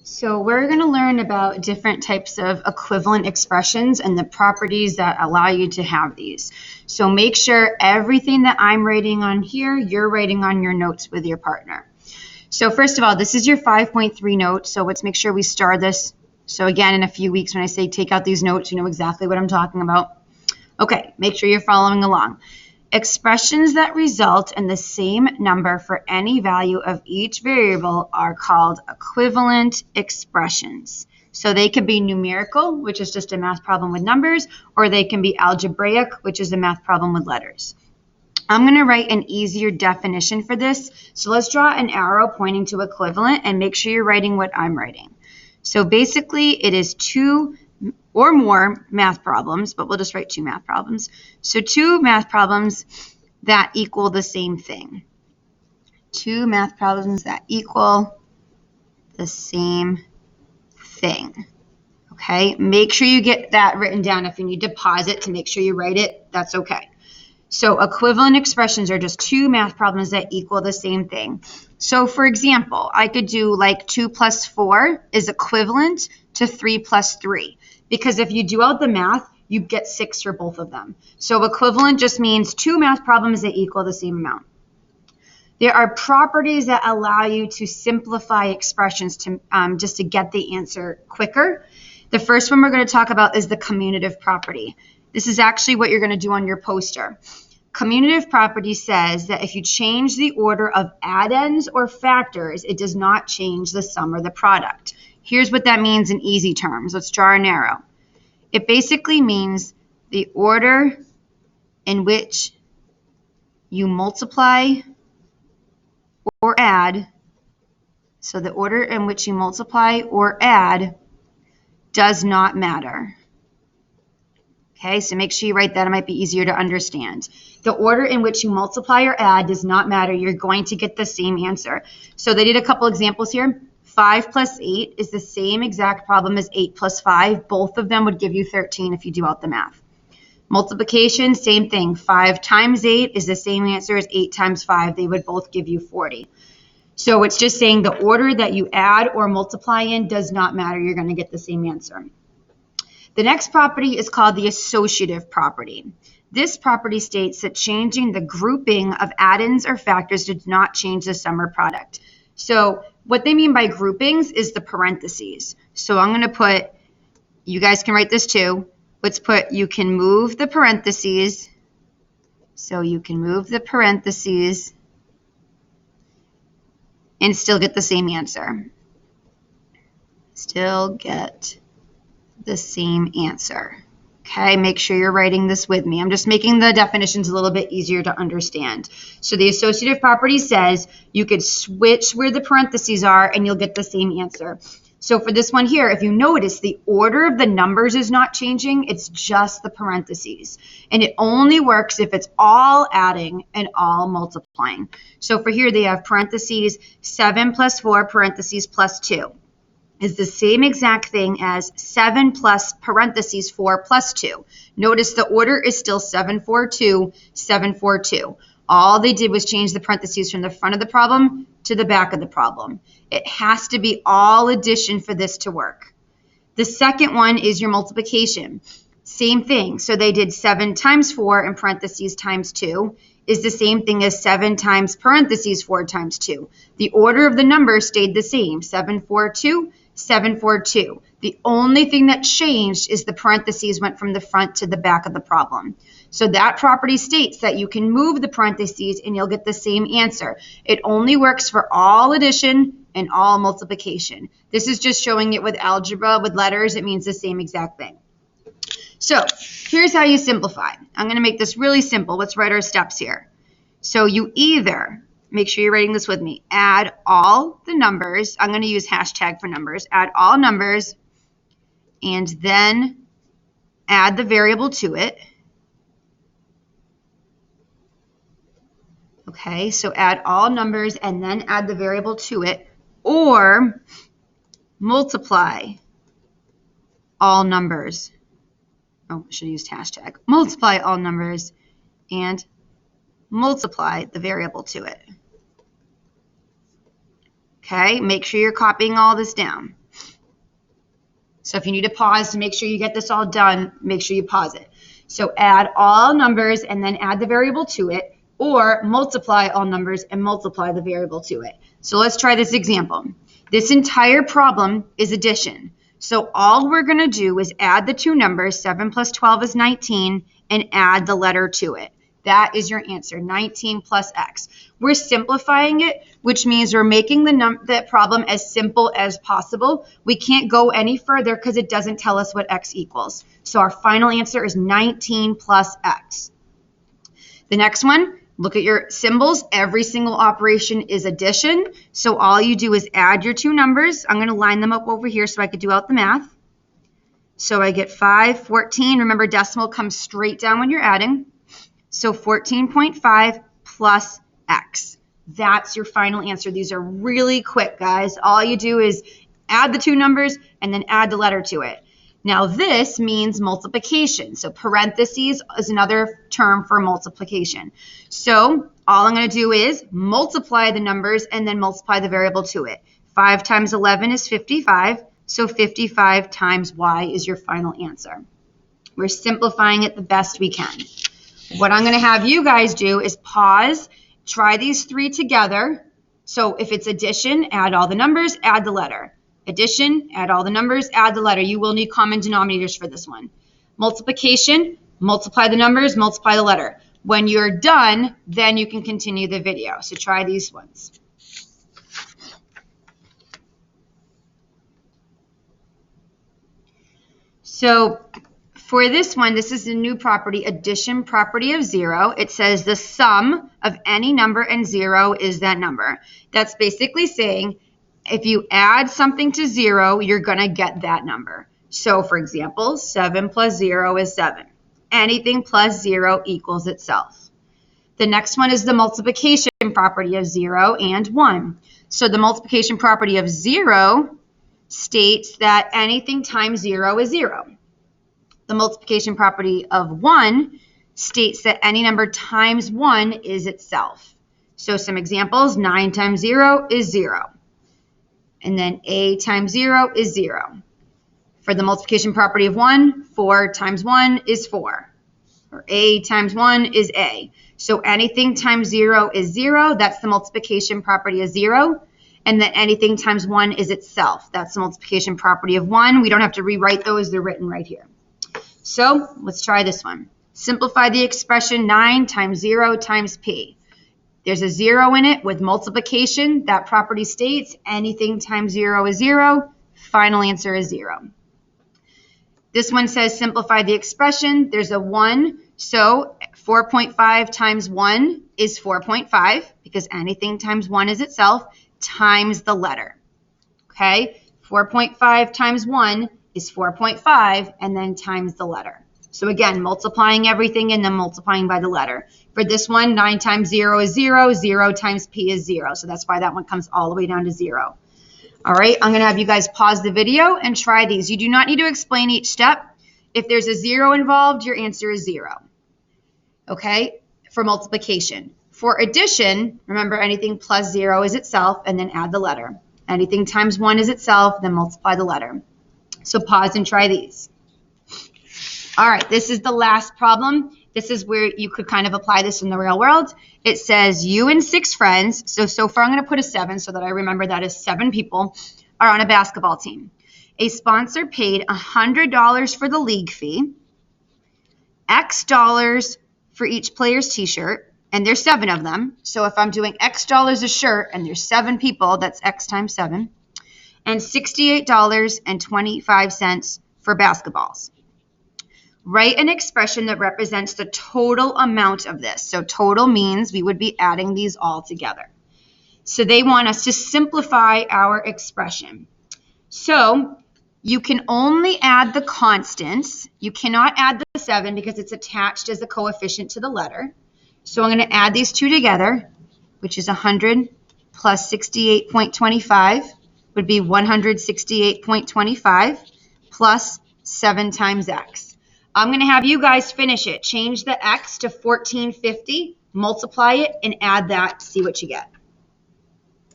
So we're going to learn about different types of equivalent expressions and the properties that allow you to have these. So make sure everything that I'm writing on here, you're writing on your notes with your partner. So first of all, this is your 5.3 note. So let's make sure we star this. So again, in a few weeks when I say take out these notes, you know exactly what I'm talking about. Okay, make sure you're following along. Expressions that result in the same number for any value of each variable are called equivalent expressions. So they could be numerical, which is just a math problem with numbers, or they can be algebraic, which is a math problem with letters. I'm going to write an easier definition for this. So let's draw an arrow pointing to equivalent and make sure you're writing what I'm writing. So basically it is two or more math problems, but we'll just write two math problems. So two math problems that equal the same thing. Two math problems that equal the same thing. Okay, make sure you get that written down. If you need to pause it to make sure you write it, that's okay. So equivalent expressions are just two math problems that equal the same thing. So for example, I could do like 2 plus 4 is equivalent to 3 plus 3. Because if you do out the math, you get 6 for both of them. So equivalent just means two math problems that equal the same amount. There are properties that allow you to simplify expressions to just to get the answer quicker. The first one we're going to talk about is the commutative property. This is actually what you're going to do on your poster. Commutative property says that if you change the order of addends or factors, it does not change the sum or the product. Here's what that means in easy terms. Let's draw an arrow. It basically means the order in which you multiply or add. So the order in which you multiply or add does not matter. Okay, so make sure you write that. It might be easier to understand. The order in which you multiply or add does not matter. You're going to get the same answer. So they did a couple examples here. 5 plus 8 is the same exact problem as 8 plus 5. Both of them would give you 13 if you do out the math. Multiplication, same thing. 5 times 8 is the same answer as 8 times 5. They would both give you 40. So it's just saying the order that you add or multiply in does not matter. You're going to get the same answer. The next property is called the associative property. This property states that changing the grouping of addends or factors does not change the sum or product. So what they mean by groupings is the parentheses. So I'm going to put, you guys can write this too. Let's put, you can move the parentheses. So you can move the parentheses and still get the same answer. Still get the same answer. Okay, make sure you're writing this with me. I'm just making the definitions a little bit easier to understand. So the associative property says you could switch where the parentheses are and you'll get the same answer. So for this one here, if you notice, the order of the numbers is not changing. It's just the parentheses. And it only works if it's all adding and all multiplying. So for here, they have parentheses 7 plus 4 parentheses plus 2. Is the same exact thing as 7 plus parentheses 4 plus 2. Notice the order is still 7, 4, 2, 7, 4, 2. All they did was change the parentheses from the front of the problem to the back of the problem. It has to be all addition for this to work. The second one is your multiplication. Same thing. So they did 7 times 4 in parentheses times 2 is the same thing as 7 times parentheses 4 times 2. The order of the numbers stayed the same, 7, 4, 2, 7, 4, 2. The only thing that changed is the parentheses went from the front to the back of the problem. So that property states that you can move the parentheses and you'll get the same answer. It only works for all addition and all multiplication. This is just showing it with algebra. With letters, it means the same exact thing. So here's how you simplify. I'm going to make this really simple. Let's write our steps here. So you either, make sure you're writing this with me, add all the numbers. I'm going to use hashtag for numbers. Add all numbers and then add the variable to it. Okay, so add all numbers and then add the variable to it, or multiply all numbers. Oh, I should have used hashtag. Multiply all numbers and multiply the variable to it. Okay, make sure you're copying all this down. So if you need to pause to make sure you get this all done, make sure you pause it. So add all numbers and then add the variable to it, or multiply all numbers and multiply the variable to it. So let's try this example. This entire problem is addition. So all we're going to do is add the two numbers, 7 plus 12 is 19, and add the letter to it. That is your answer, 19 plus x. We're simplifying it, which means we're making the problem as simple as possible. We can't go any further because it doesn't tell us what x equals. So our final answer is 19 plus x. The next one, look at your symbols. Every single operation is addition. So all you do is add your two numbers. I'm going to line them up over here so I could do out the math. So I get 5, 14. Remember, decimal comes straight down when you're adding. So 14.5 plus x. That's your final answer. These are really quick, guys. All you do is add the two numbers and then add the letter to it. Now this means multiplication. So parentheses is another term for multiplication. So all I'm going to do is multiply the numbers and then multiply the variable to it. 5 times 11 is 55. So 55 times y is your final answer. We're simplifying it the best we can. What I'm going to have you guys do is pause, try these three together. So if it's addition, add all the numbers, add the letter. Addition, add all the numbers, add the letter. You will need common denominators for this one. Multiplication, multiply the numbers, multiply the letter. When you're done, then you can continue the video. So try these ones. So for this one, this is a new property, addition property of 0. It says the sum of any number and 0 is that number. That's basically saying if you add something to 0, you're going to get that number. So for example, 7 plus 0 is 7. Anything plus 0 equals itself. The next one is the multiplication property of 0 and 1. So the multiplication property of 0 states that anything times 0 is 0. The multiplication property of 1 states that any number times 1 is itself. So some examples, 9 times 0 is 0. And then a times 0 is 0. For the multiplication property of 1, 4 times 1 is 4. Or a times 1 is a. So anything times 0 is 0. That's the multiplication property of 0. And then anything times 1 is itself. That's the multiplication property of 1. We don't have to rewrite those. They're written right here. So let's try this one. Simplify the expression 9 times 0 times p. There's a 0 in it with multiplication. That property states anything times 0 is 0. Final answer is 0. This one says simplify the expression. There's a 1. So 4.5 times 1 is 4.5 because anything times 1 is itself times the letter. Okay? 4.5 times 1 is 4.5 and then times the letter. So again, multiplying everything and then multiplying by the letter. For this one, 9 times 0 is 0. 0 times p is 0. So that's why that one comes all the way down to 0. All right, I'm going to have you guys pause the video and try these. You do not need to explain each step. If there's a 0 involved, your answer is 0. Okay, for multiplication. For addition, remember anything plus 0 is itself and then add the letter. Anything times 1 is itself, then multiply the letter. So pause and try these. All right, this is the last problem. This is where you could kind of apply this in the real world. It says you and 6 friends, so far I'm going to put a 7 so that I remember that is 7 people, are on a basketball team. A sponsor paid $100 for the league fee, X dollars for each player's t-shirt, and there's 7 of them. So if I'm doing X dollars a shirt and there's 7 people, that's X times 7, and $68.25 for basketballs. Write an expression that represents the total amount of this. So total means we would be adding these all together. So they want us to simplify our expression. So you can only add the constants. You cannot add the 7 because it's attached as a coefficient to the letter. So I'm going to add these two together, which is 100 plus 68.25 would be 168.25 plus 7 times x. I'm going to have you guys finish it. Change the x to 1450, multiply it, and add that, see what you get.